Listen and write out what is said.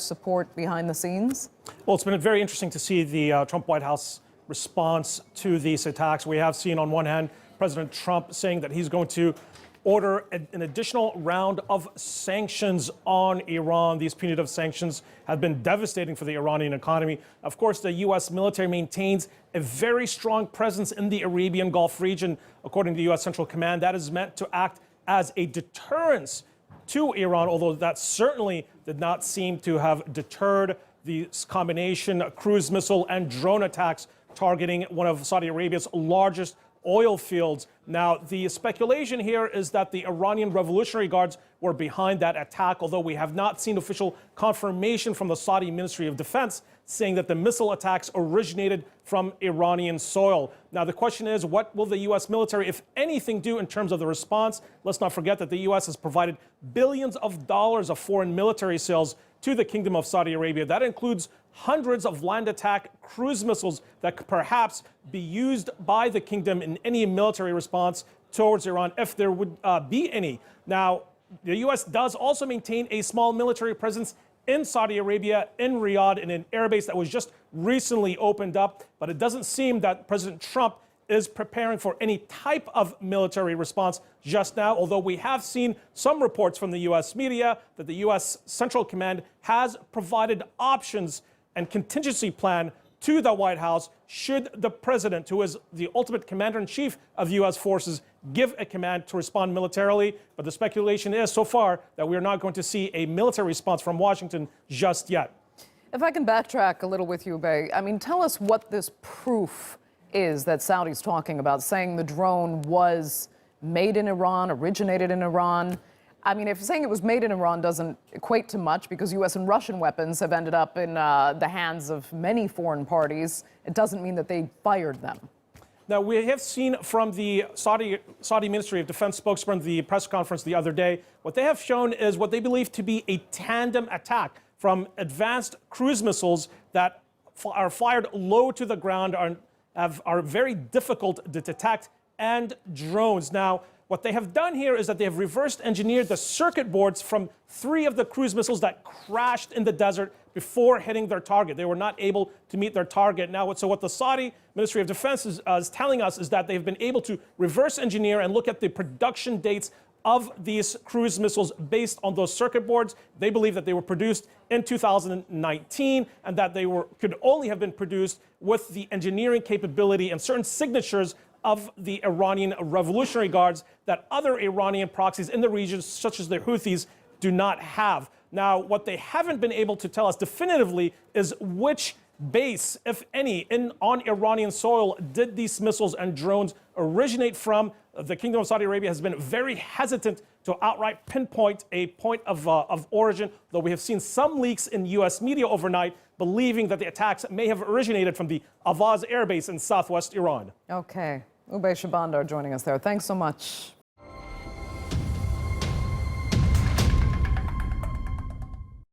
support behind the scenes? Well, it's been very interesting to see the Trump White House response to these attacks. We have seen on one hand President Trump saying that he's going to order an additional round of sanctions on Iran. These punitive sanctions have been devastating for the Iranian economy. Of course, the U.S. military maintains a very strong presence in the Arabian Gulf region, according to the U.S. Central Command. That is meant to act as a deterrence to Iran, although that certainly did not seem to have deterred the combination cruise missile and drone attacks targeting one of Saudi Arabia's largest oil fields. Now, the speculation here is that the Iranian Revolutionary Guards were behind that attack, although we have not seen official confirmation from the Saudi Ministry of Defense saying that the missile attacks originated from Iranian soil. Now, the question is, what will the U.S. military, if anything, do in terms of the response? Let's not forget that the U.S. has provided billions of dollars of foreign military sales to the Kingdom of Saudi Arabia. That includes hundreds of land attack cruise missiles that could perhaps be used by the kingdom in any military response towards Iran, if there would be any. Now, the U.S. does also maintain a small military presence in Saudi Arabia, in Riyadh, in an airbase that was just recently opened up. But it doesn't seem that President Trump is preparing for any type of military response just now, although we have seen some reports from the U.S. media that the U.S. Central Command has provided options and contingency plan to the White House should the president, who is the ultimate commander-in-chief of U.S. forces, give a command to respond militarily. But the speculation is so far that we are not going to see a military response from Washington just yet. If I can backtrack a little with you, Oubai, I mean, tell us what this proof is that Saudi's talking about, saying the drone was made in Iran, originated in Iran. I mean, if saying it was made in Iran doesn't equate to much because U.S. and Russian weapons have ended up in the hands of many foreign parties, it doesn't mean that they fired them. Now, we have seen from the Saudi Ministry of Defense spokesman, the press conference the other day, what they have shown is what they believe to be a tandem attack from advanced cruise missiles that are fired low to the ground, are very difficult to detect, and drones. Now, what they have done here is that they have reversed engineered the circuit boards from 3 of the cruise missiles that crashed in the desert before hitting their target. They were not able to meet their target. Now, so what the Saudi Ministry of Defense is telling us is that they've been able to reverse engineer and look at the production dates of these cruise missiles based on those circuit boards. They believe that they were produced in 2019 and that they could only have been produced with the engineering capability and certain signatures of the Iranian Revolutionary Guards that other Iranian proxies in the region, such as the Houthis, do not have. Now, what they haven't been able to tell us definitively is which base, if any, on Iranian soil did these missiles and drones originate from. The Kingdom of Saudi Arabia has been very hesitant to outright pinpoint a point of origin, though we have seen some leaks in U.S. media overnight believing that the attacks may have originated from the Avaz Air Base in southwest Iran. Okay. Oubai Shahbandar joining us there. Thanks so much.